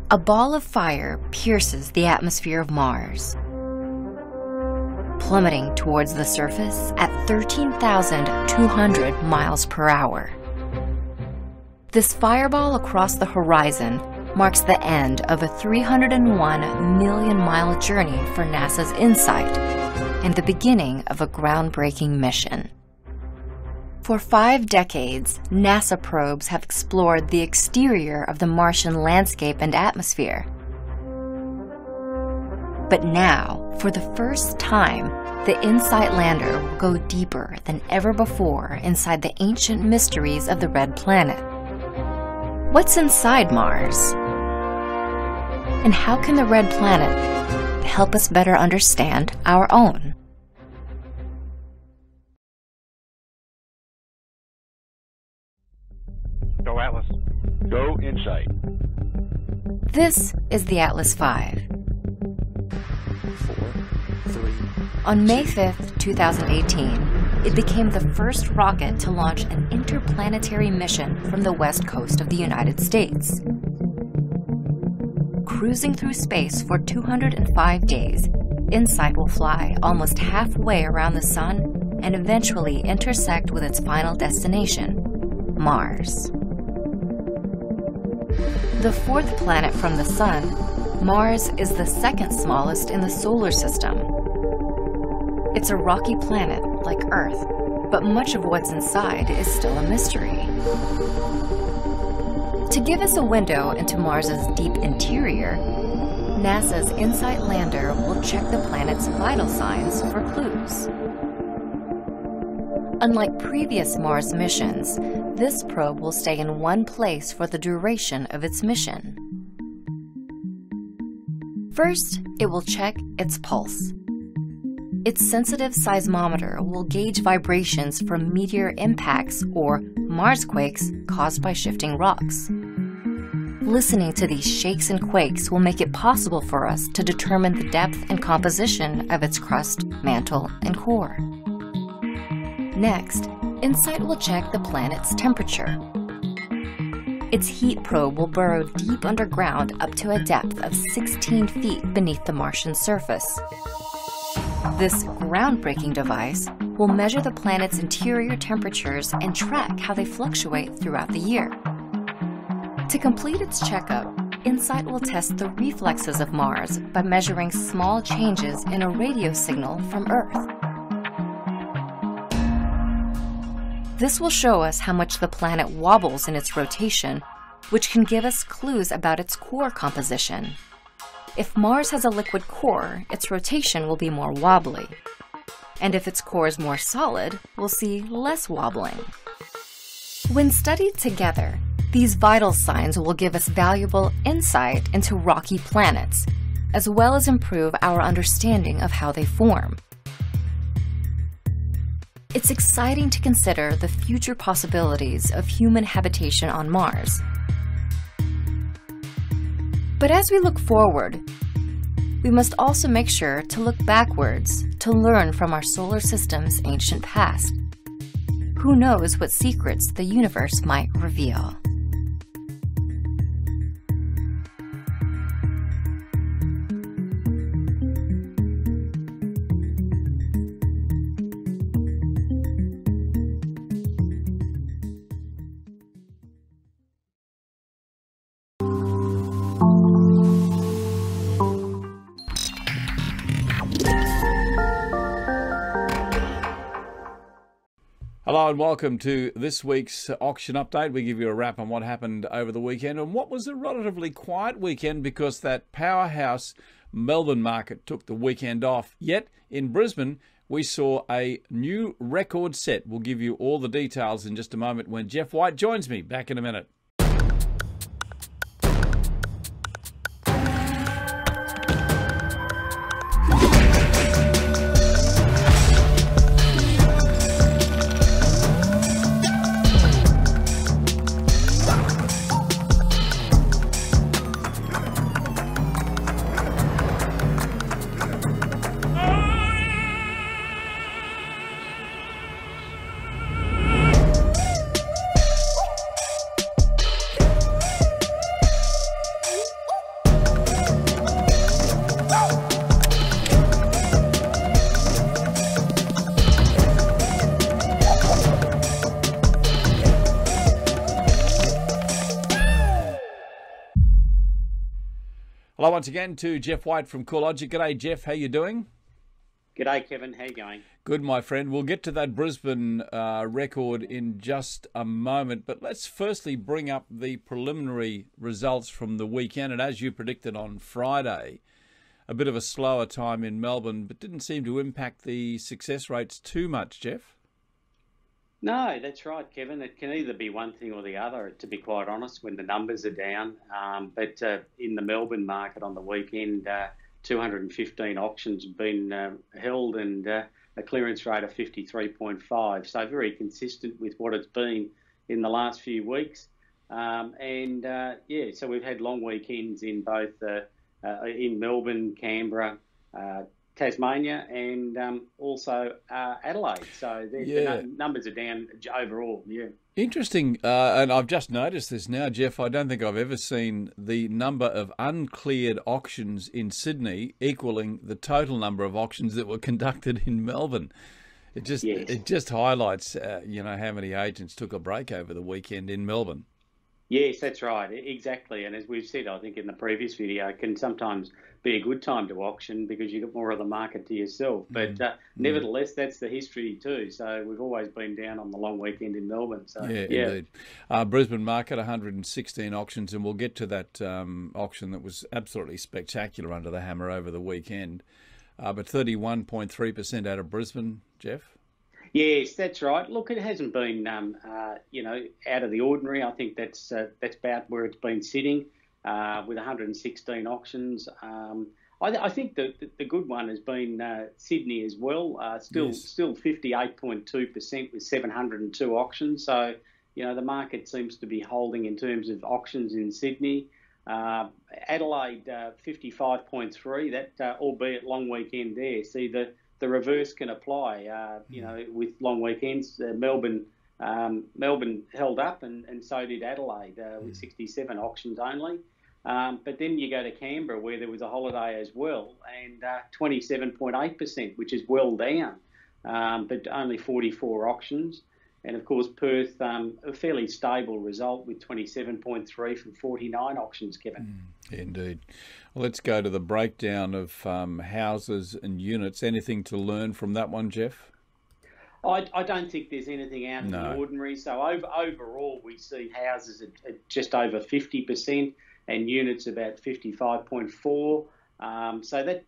A ball of fire pierces the atmosphere of Mars, plummeting towards the surface at 13,200 miles per hour. This fireball across the horizon marks the end of a 301 million-mile journey for NASA's InSight and the beginning of a groundbreaking mission. For 5 decades, NASA probes have explored the exterior of the Martian landscape and atmosphere. But now, for the first time, the InSight lander will go deeper than ever before inside the ancient mysteries of the Red Planet. What's inside Mars? And how can the Red Planet help us better understand our own? Go Atlas. Go InSight. This is the Atlas V. 4, 3. On May 5th, 2018, it became the first rocket to launch an interplanetary mission from the west coast of the United States. Cruising through space for 205 days, InSight will fly almost halfway around the Sun and eventually intersect with its final destination, Mars. The fourth planet from the Sun, Mars is the second smallest in the solar system. It's a rocky planet like Earth, but much of what's inside is still a mystery. To give us a window into Mars's deep interior, NASA's InSight lander will check the planet's vital signs for clues. Unlike previous Mars missions, this probe will stay in one place for the duration of its mission. First, it will check its pulse. Its sensitive seismometer will gauge vibrations from meteor impacts or Marsquakes caused by shifting rocks. Listening to these shakes and quakes will make it possible for us to determine the depth and composition of its crust, mantle, and core. Next, InSight will check the planet's temperature. Its heat probe will burrow deep underground up to a depth of 16 feet beneath the Martian surface. This groundbreaking device will measure the planet's interior temperatures and track how they fluctuate throughout the year. To complete its checkup, InSight will test the reflexes of Mars by measuring small changes in a radio signal from Earth. This will show us how much the planet wobbles in its rotation, which can give us clues about its core composition. If Mars has a liquid core, its rotation will be more wobbly. And if its core is more solid, we'll see less wobbling. When studied together, these vital signs will give us valuable insight into rocky planets, as well as improve our understanding of how they form. It's exciting to consider the future possibilities of human habitation on Mars. But as we look forward, we must also make sure to look backwards to learn from our solar system's ancient past. Who knows what secrets the universe might reveal? Hello and welcome to this week's auction update. We give you a wrap on what happened over the weekend and what was a relatively quiet weekend because that powerhouse Melbourne market took the weekend off. Yet in Brisbane, we saw a new record set. We'll give you all the details in just a moment when Geoff White joins me. Back in a minute. once again to Geoff White from CoreLogic. G'day, Geoff. How you doing? G'day, Kevin. How you going? Good, my friend. We'll get to that Brisbane record in just a moment, but let's firstly bring up the preliminary results from the weekend. And as you predicted on Friday, a bit of a slower time in Melbourne, but didn't seem to impact the success rates too much, Geoff. No, that's right, Kevin. It can either be one thing or the other, to be quite honest, when the numbers are down. But in the Melbourne market on the weekend, 215 auctions have been held and a clearance rate of 53.5. So very consistent with what it's been in the last few weeks. So we've had long weekends in both in Melbourne, Canberra, Tasmania, and also Adelaide. So the numbers are down overall. Yeah. Interesting, and I've just noticed this now, Geoff. I don't think I've ever seen the number of uncleared auctions in Sydney equaling the total number of auctions that were conducted in Melbourne. It just highlights, how many agents took a break over the weekend in Melbourne. Yes, that's right, exactly. And as we've said, I think in the previous video, it can sometimes be a good time to auction because you've got more of the market to yourself. But nevertheless, that's the history too. So we've always been down on the long weekend in Melbourne. So, indeed. Brisbane market, 116 auctions, and we'll get to that auction that was absolutely spectacular under the hammer over the weekend. But 31.3% out of Brisbane, Geoff? Yes, that's right. Look, it hasn't been, out of the ordinary. I think that's about where it's been sitting with 116 auctions. I think the good one has been Sydney as well. Still 58.2% with 702 auctions. So, the market seems to be holding in terms of auctions in Sydney. Adelaide, 55.3, that albeit long weekend there. See, the reverse can apply, with long weekends. Melbourne held up and so did Adelaide with 67 auctions only. But then you go to Canberra where there was a holiday as well and 27.8%, which is well down, but only 44 auctions. And, of course, Perth, a fairly stable result with 27.3 from 49 auctions, Kevin. Indeed. Well, let's go to the breakdown of houses and units. Anything to learn from that one, Geoff? I don't think there's anything out of the ordinary. So overall, we see houses at just over 50% and units about 55.4. So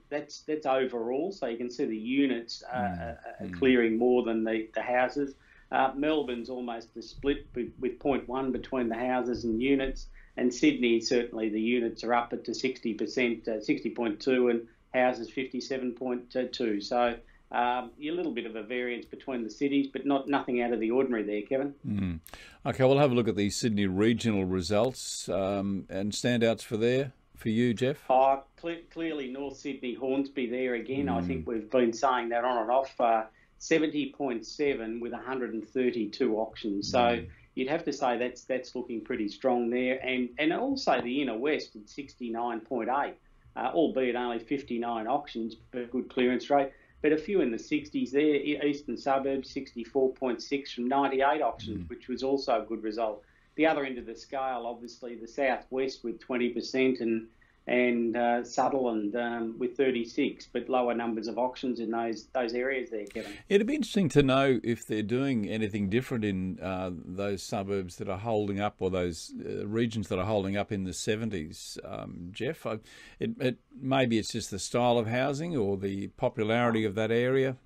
that's overall. So you can see the units are clearing more than the houses. Melbourne's almost a split with 0.1 between the houses and units, and Sydney certainly the units are up to 60%, 60.2, and houses 57.2. So a little bit of a variance between the cities, but nothing out of the ordinary there, Kevin. Okay, we'll have a look at the Sydney regional results and standouts for you, Geoff. Clearly North Sydney, Hornsby there again. I think we've been saying that on and off. 70.7 with 132 auctions. So you'd have to say that's looking pretty strong there. And also the inner west at 69.8, albeit only 59 auctions, but good clearance rate. But a few in the 60s there. Eastern suburbs, 64.6 from 98 auctions, which was also a good result. The other end of the scale, obviously, the southwest with 20% and Sutherland with 36, but lower numbers of auctions in those areas there, Kevin. It'd be interesting to know if they're doing anything different in those suburbs that are holding up, or those regions that are holding up in the 70s, Geoff. Maybe it's just the style of housing or the popularity of that area.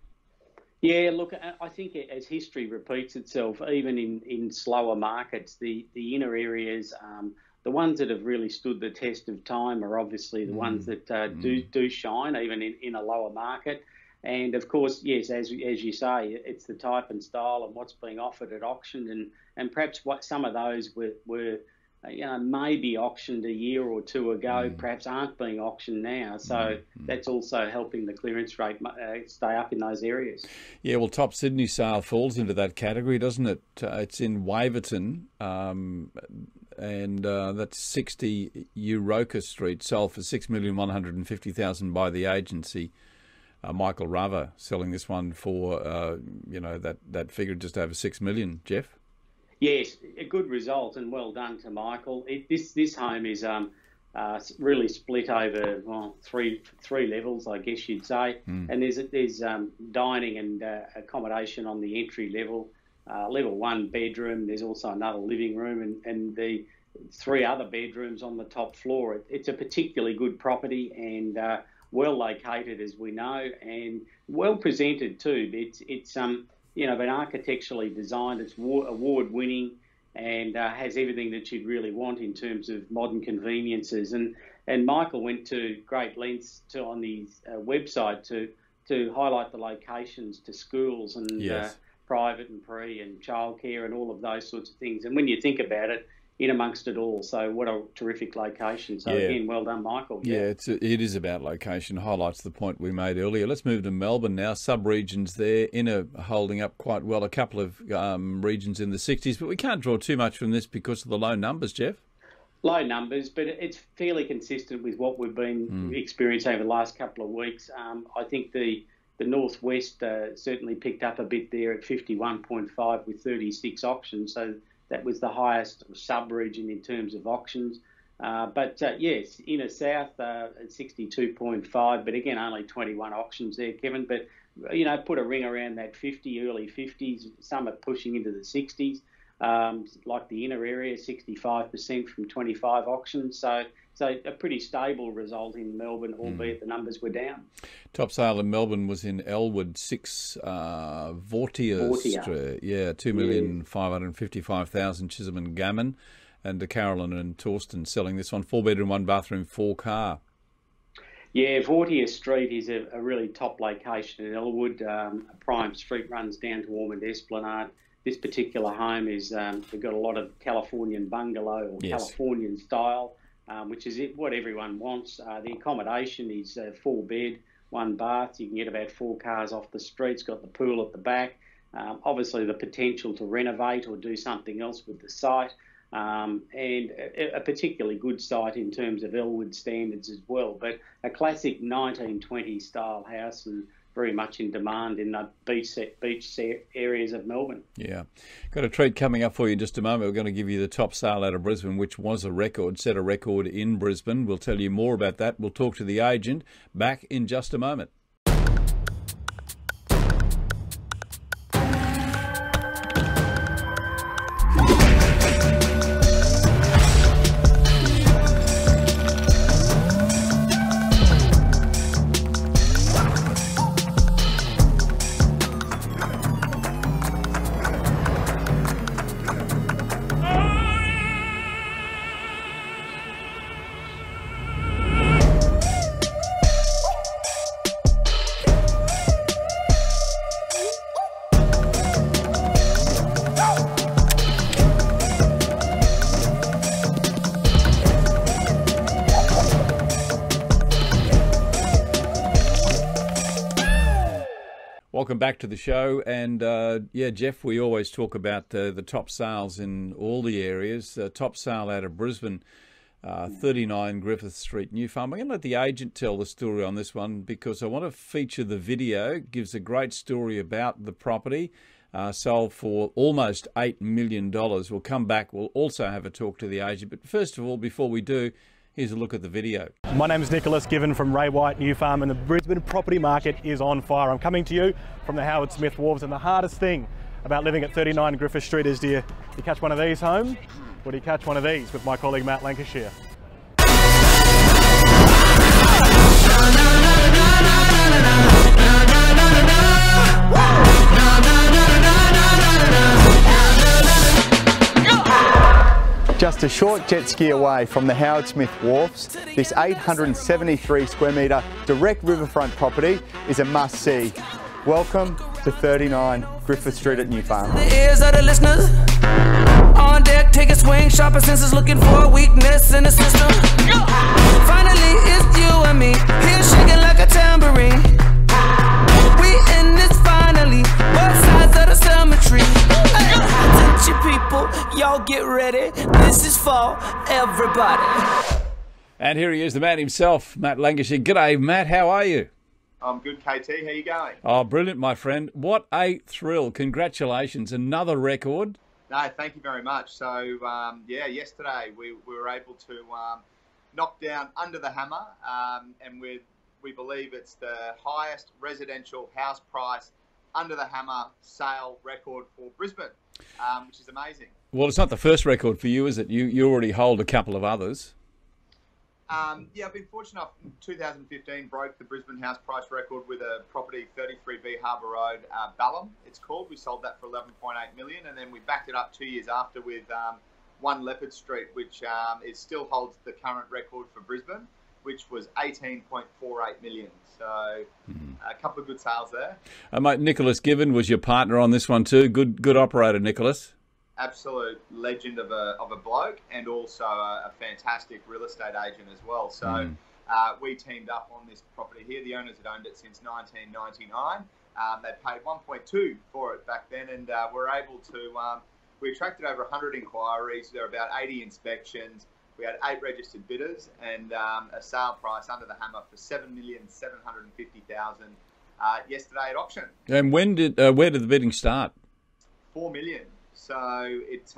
Yeah, look, I think as history repeats itself, even in slower markets, the inner areas, the ones that have really stood the test of time are obviously the ones that do shine, even in a lower market. And of course, yes, as you say, it's the type and style and what's being offered at auction, and perhaps what some of those were maybe auctioned a year or two ago, perhaps aren't being auctioned now. So that's also helping the clearance rate stay up in those areas. Yeah, well, top Sydney sale falls into that category, doesn't it? It's in Waverton, and that's 60 Euroka Street, sold for $6,150,000 by the agency. Michael Rava selling this one for, that figure just over $6 million. Geoff? Yes, a good result and well done to Michael. This home is really split over three levels, I guess you'd say. And there's dining and accommodation on the entry level. Level 1 bedroom. There's also another living room and the 3 other bedrooms on the top floor. It's a particularly good property and well located, as we know, and well presented too. It's been architecturally designed. It's award winning and has everything that you'd really want in terms of modern conveniences. And Michael went to great lengths on his website to highlight the locations to schools and private and pre and childcare and all of those sorts of things. And when you think about it, in amongst it all. So what a terrific location. So again, well done, Michael. Yeah, it is about location. Highlights the point we made earlier. Let's move to Melbourne now. Sub-regions there, inner holding up quite well. A couple of regions in the 60s, but we can't draw too much from this because of the low numbers, Geoff. Low numbers, but it's fairly consistent with what we've been experiencing over the last couple of weeks. I think the northwest certainly picked up a bit there at 51.5 with 36 auctions. So that was the highest sub-region in terms of auctions. But yes, inner south at 62.5, but again, only 21 auctions there, Kevin. But, put a ring around that 50, early 50s. Some are pushing into the 60s, like the inner area, 65% from 25 auctions. So a pretty stable result in Melbourne, albeit the numbers were down. Top sale in Melbourne was in Elwood, 6 Vortier Street. Yeah, 2,555,000 Chisholm and Gammon. And Carolyn and Torsten selling this one. 4-bedroom, 1-bathroom, 4-car. Yeah, Vortier Street is a really top location in Elwood. A prime street runs down to Ormond Esplanade. This particular home is, we've got a lot of Californian bungalow or Californian style. Which is what everyone wants. The accommodation is 4-bed, 1 bath. You can get about 4 cars off the street. It's got the pool at the back. Obviously, the potential to renovate or do something else with the site. And a particularly good site in terms of Elwood standards as well. But a classic 1920 style house and very much in demand in the beach areas of Melbourne. Yeah. Got a treat coming up for you in just a moment. We're going to give you the top sale out of Brisbane, which was set a record in Brisbane. We'll tell you more about that. We'll talk to the agent. Back in just a moment. Welcome back to the show. And Geoff, we always talk about the top sales in all the areas. Top sale out of Brisbane, 39 Griffith Street, New Farm. I'm going to let the agent tell the story on this one because I want to feature the video. It gives a great story about the property. Sold for almost $8 million. We'll come back. We'll also have a talk to the agent. But first of all, before we do, here's a look at the video. My name is Nicholas Given from Ray White New Farm, and the Brisbane property market is on fire. I'm coming to you from the Howard Smith Wharves, and the hardest thing about living at 39 Griffith Street is do you catch one of these home, or do you catch one of these with my colleague Matt Lancashire? Just a short jet ski away from the Howard Smith Wharfs, this 873 square metre direct riverfront property is a must-see. Welcome to 39 Griffith Street at New Farm. The ears of the listeners on deck, take a swing, sharper senses looking for a weakness in the system. Finally, it's you and me, here shaking like a tambourine. We in this finally, both sides of the cemetery. Attention people, y'all get ready. This is for everybody. And here he is, the man himself, Matt Lancashire. G'day, Matt. How are you? I'm good, KT. How you going? Oh, brilliant, my friend. What a thrill. Congratulations. Another record. No, thank you very much. So, yesterday we were able to knocked down under the hammer, and we believe it's the highest residential house price under the hammer sale record for Brisbane, which is amazing. Well, it's not the first record for you, is it? You already hold a couple of others. Yeah, I've been fortunate enough. In 2015, broke the Brisbane house price record with a property 33B Harbour Road, Balham. It's called. We sold that for 11.8 million, and then we backed it up 2 years after with 1 Leopard Street, which it still holds the current record for Brisbane, which was 18.48 million. So a couple of good sales there. Mate, Nicholas Given was your partner on this one too. Good operator, Nicholas. Absolute legend of a bloke, and also a fantastic real estate agent as well. So we teamed up on this property here. The owners had owned it since 1999. They paid 1.2 for it back then, and we're able to. We attracted over 100 inquiries. There were about 80 inspections. We had 8 registered bidders, and a sale price under the hammer for $7,750,000 yesterday at auction. And where did the bidding start? 4 million. So it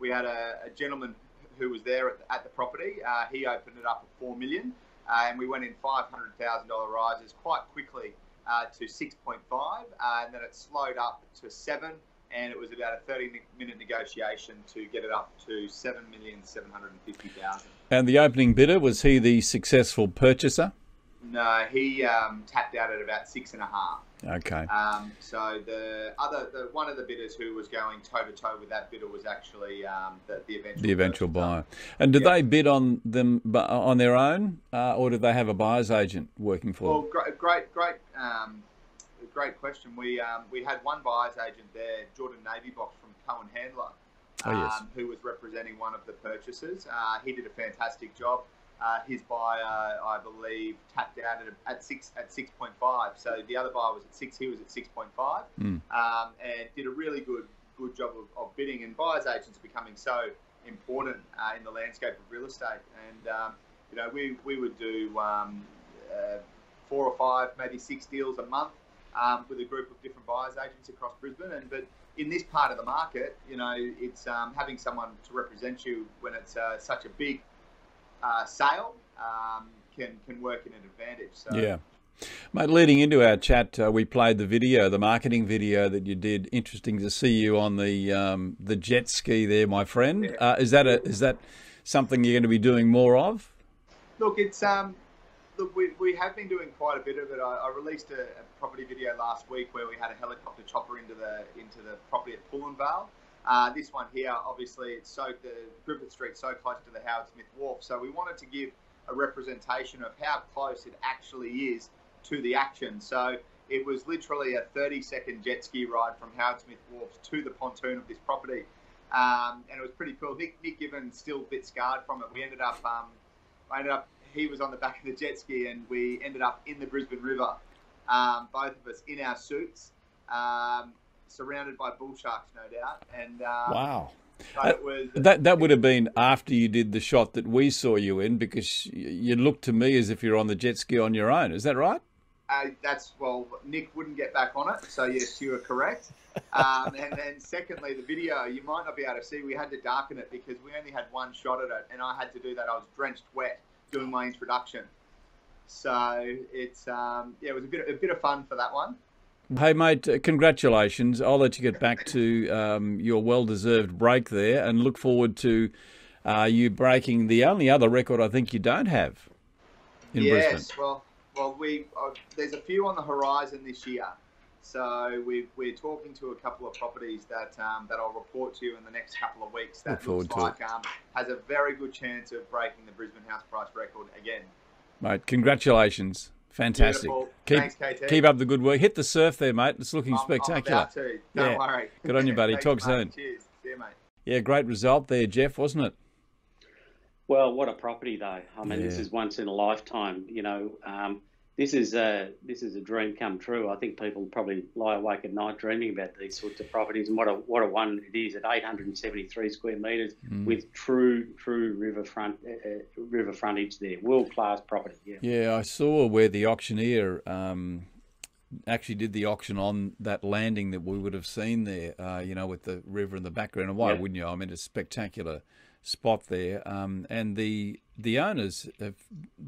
we had a gentleman who was there at the property. He opened it up at 4 million, and we went in $500,000 rises quite quickly to 6.5, and then it slowed up to 7. And it was about a 30-minute negotiation to get it up to $7,750,000. And the opening bidder, was he the successful purchaser? No, he tapped out at about 6.5. Okay. So one of the bidders who was going toe to toe with that bidder was actually the eventual buyer. And did they bid on them on their own, or did they have a buyer's agent working for them? Well, great question. We had one buyer's agent there, Jordan Navybox from Cohen Handler, who was representing one of the purchasers. He did a fantastic job. His buyer, I believe, tapped out at 6.5. So the other buyer was at 6. He was at 6.5, and did a really good job of bidding. And buyers agents are becoming so important in the landscape of real estate. And we would do 4 or 5, maybe 6 deals a month. With a group of different buyers agents across Brisbane, but in this part of the market, it's having someone to represent you when it's such a big sale can work in an advantage. So. Yeah, mate. Leading into our chat, we played the marketing video that you did. Interesting to see you on the jet ski there, my friend. Yeah. Is that something you're going to be doing more of? Look, it's Look, we have been doing quite a bit of it. I released a property video last week where we had a helicopter chopper into the property at Pullenvale. This one here, obviously, the Griffith Street's so close to the Howard Smith Wharf, so we wanted to give a representation of how close it actually is to the action. So it was literally a 30-second jet ski ride from Howard Smith Wharf to the pontoon of this property, and it was pretty cool. Nick Given still a bit scarred from it. We ended up. He was on the back of the jet ski, and we ended up in the Brisbane River, both of us in our suits, surrounded by bull sharks, no doubt. And wow, it was, that would have been after you did the shot that we saw you in, because you looked to me as if you're on the jet ski on your own. Is that right? Nick wouldn't get back on it, so yes, you are correct. And then secondly, the video, you might not be able to see, we had to darken it because we only had one shot at it, and I had to do that. I was drenched wet doing my introduction, so it's it was a bit of fun for that one. Hey mate, congratulations. I'll let you get back to your well-deserved break there, and look forward to you breaking the only other record I think you don't have in Brisbane. Yes, well, there's a few on the horizon this year, so we're talking to a couple of properties that I'll report to you in the next couple of weeks. That looks like has a very good chance of breaking the Brisbane house price record again. Mate, congratulations. Fantastic. Thanks, KT. Keep up the good work. Hit the surf there, mate. It's looking spectacular. I'm about to. Don't worry. Good on you, buddy. Thanks, Talk mate. soon. Cheers. See you, mate. Yeah, great result there, Geoff, wasn't it? Well, what a property, though. I mean, This is once in a lifetime. This is a dream come true. I think people probably lie awake at night dreaming about these sorts of properties, and what a one it is at 873 square metres with true river frontage there. World class property. Yeah, I saw where the auctioneer actually did the auction on that landing that we would have seen there. With the river in the background. And why wouldn't you? I mean, it's spectacular spot there. And the owners have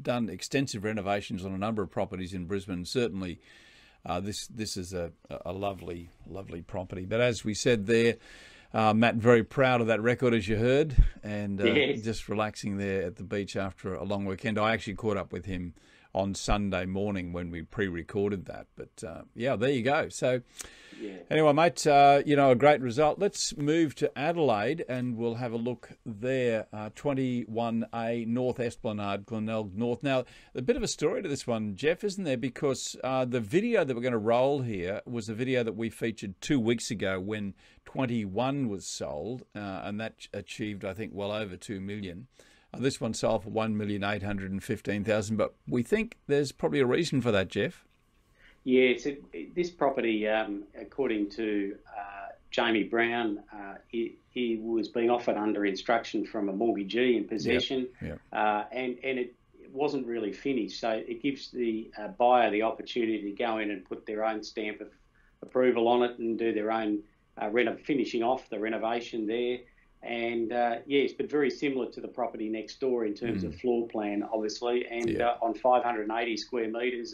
done extensive renovations on a number of properties in Brisbane. Certainly, this is a lovely property. But as we said there, Matt, very proud of that record, as you heard, and Yes. just relaxing there at the beach after a long weekend. I actually caught up with him on Sunday morning when we pre-recorded that. But yeah, there you go. So anyway, mate, a great result. Let's move to Adelaide and we'll have a look there. 21A North Esplanade, Glenelg North. Now, a bit of a story to this one, Geoff, isn't there? Because the video that we're going to roll here was a video that we featured 2 weeks ago when 21 was sold, and that achieved, I think, well over 2 million. This one sold for 1,815,000, but we think there's probably a reason for that, Geoff. Yeah, so this property, according to Jamie Brown, he was being offered under instruction from a mortgagee in possession, and it wasn't really finished. So it gives the buyer the opportunity to go in and put their own stamp of approval on it and do their own finishing off the renovation there. And yes, but very similar to the property next door in terms of floor plan, obviously, and on 580 square metres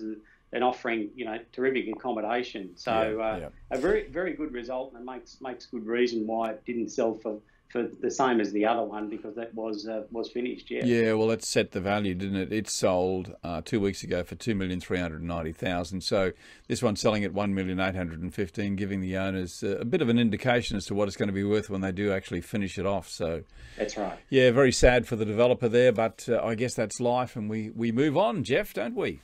and offering, terrific accommodation. So a very, very good result, and it makes good reason why it didn't sell for the same as the other one, because that was finished. Yeah, well, that set the value, didn't it? It sold 2 weeks ago for 2,390,000. So this one's selling at 1,815,000, giving the owners a bit of an indication as to what it's going to be worth when they do actually finish it off. So that's right. Yeah, very sad for the developer there, but I guess that's life, and we move on, Geoff, don't we?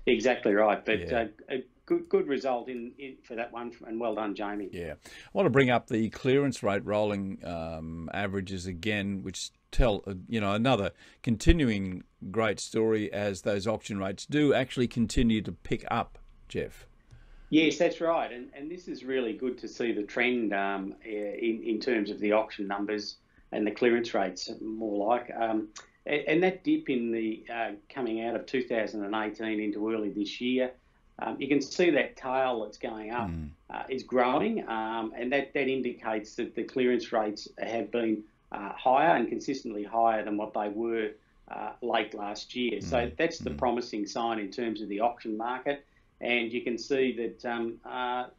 Exactly right, but a good result in for that one, and well done, Jamie. Yeah, I want to bring up the clearance rate rolling averages again, which tell another continuing great story as those auction rates do actually continue to pick up, Geoff. Yes, that's right, and this is really good to see the trend in terms of the auction numbers and the clearance rates, more like. And that dip in the coming out of 2018 into early this year, you can see that tail that's going up is growing, and that indicates that the clearance rates have been higher and consistently higher than what they were late last year. So that's the promising sign in terms of the auction market, and you can see that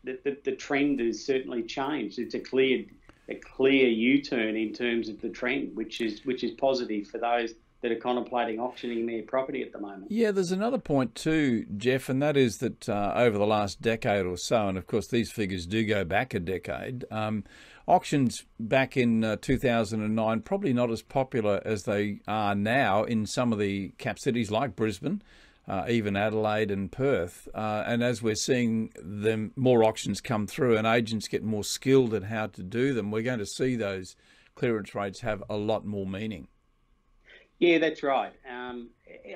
the trend has certainly changed. It's a clear U-turn in terms of the trend, which is positive for those that are contemplating auctioning their property at the moment. Yeah, there's another point too, Geoff, and that is that over the last decade or so, and of course these figures do go back a decade, auctions back in 2009 probably not as popular as they are now in some of the cap cities like Brisbane, even Adelaide and Perth. And as we're seeing more auctions come through and agents get more skilled at how to do them, we're going to see those clearance rates have a lot more meaning. Yeah, that's right.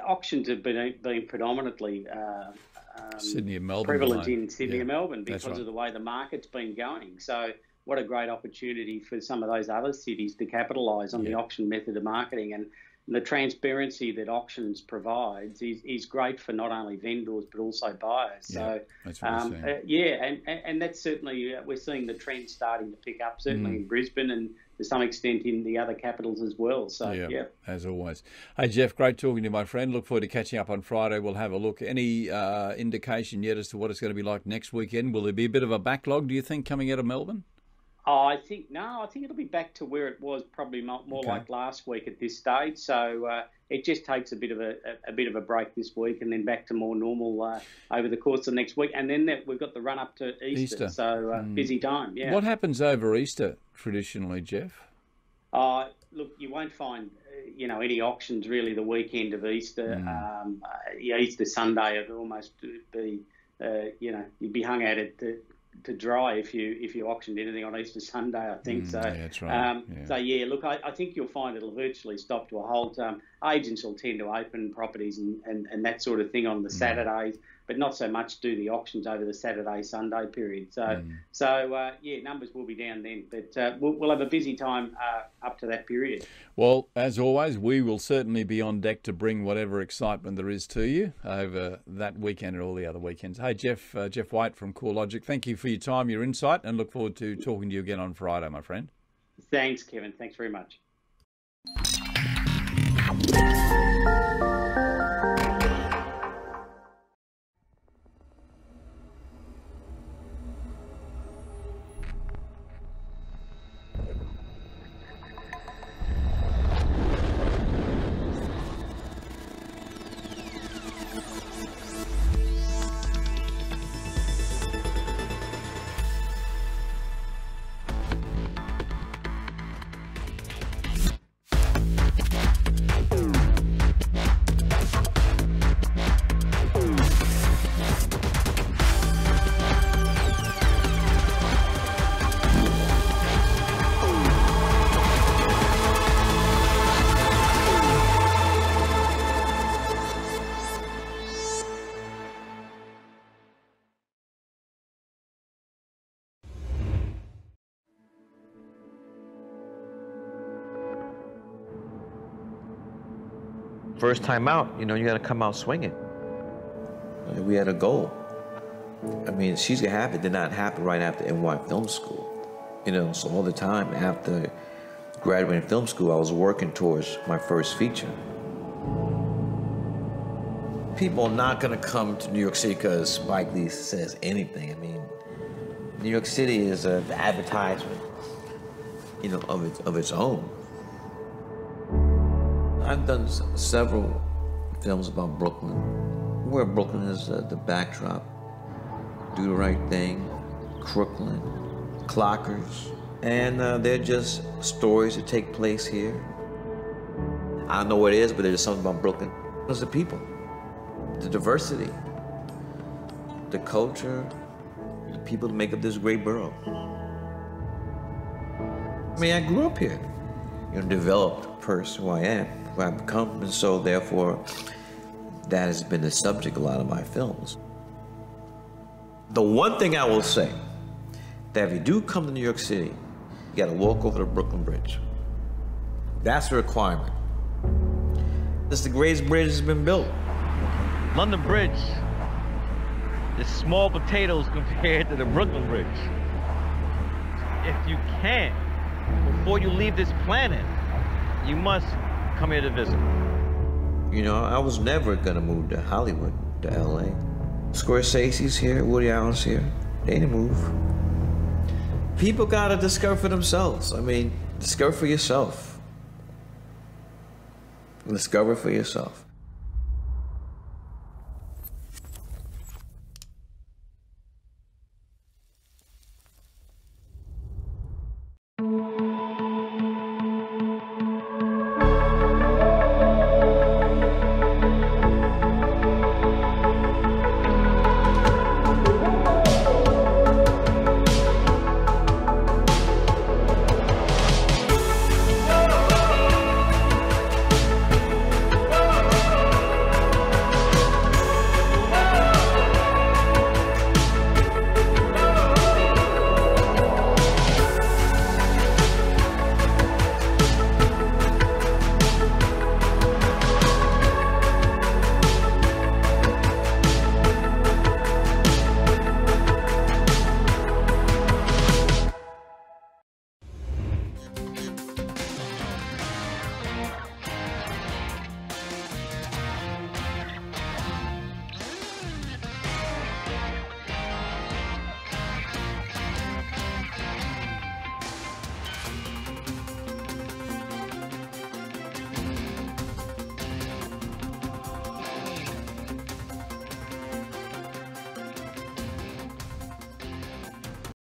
Auctions have been predominantly Sydney and Melbourne prevalent in Sydney and Melbourne because of the way the market's been going. So what a great opportunity for some of those other cities to capitalise on the auction method of marketing. And the transparency that auctions provides is great for not only vendors but also buyers. So that's what and that's certainly we're seeing the trend starting to pick up, certainly in Brisbane and to some extent in the other capitals as well. So as always. Hey Geoff, great talking to you, my friend. Look forward to catching up on Friday. We'll have a look. Any indication yet as to what it's going to be like next weekend? Will there be a bit of a backlog, do you think, coming out of Melbourne? I think it'll be back to where it was, probably more like last week at this stage. So it just takes a bit of a break this week, and then back to more normal over the course of next week. And then we've got the run up to Easter. So busy time. Yeah. What happens over Easter traditionally, Geoff? Look, you won't find any auctions really the weekend of Easter. Easter Sunday would almost be you'd be hung out at to dry if you auctioned anything on Easter Sunday, I think. So that's right. So look, I think you'll find it'll virtually stop to a halt. Agents will tend to open properties and that sort of thing on the Saturdays, but not so much do the auctions over the Saturday-Sunday period. So numbers will be down then, but we'll have a busy time up to that period. Well, as always, we will certainly be on deck to bring whatever excitement there is to you over that weekend and all the other weekends. Hey, Geoff White from CoreLogic, thank you for your time, your insight, and look forward to talking to you again on Friday, my friend. Thanks, Kevin. Thanks very much. First time out, you know, you got to come out swinging. We had a goal. I mean, She's Gonna Have It did not happen right after NY Film School. You know, so all the time after graduating film school, I was working towards my first feature. People are not gonna come to New York City because Spike Lee says anything. I mean, New York City is the advertisement, you know, of its own. I've done several films about Brooklyn, where Brooklyn is the backdrop. Do the Right Thing, Crooklyn, Clockers, and they're just stories that take place here. I don't know what it is, but there's something about Brooklyn. It's the people, the diversity, the culture, the people that make up this great borough. I mean, I grew up here, you know, developed person who I am, who I've become, and so therefore, that has been the subject of a lot of my films. The one thing I will say, that if you do come to New York City, you gotta walk over the Brooklyn Bridge. That's the requirement. This is the greatest bridge that's been built. London Bridge is small potatoes compared to the Brooklyn Bridge. If you can, before you leave this planet, you must come here to visit. You know, I was never gonna move to Hollywood, to LA. Scorsese's here, Woody Allen's here. They didn't move. People gotta discover for themselves. I mean, discover for yourself. Discover for yourself.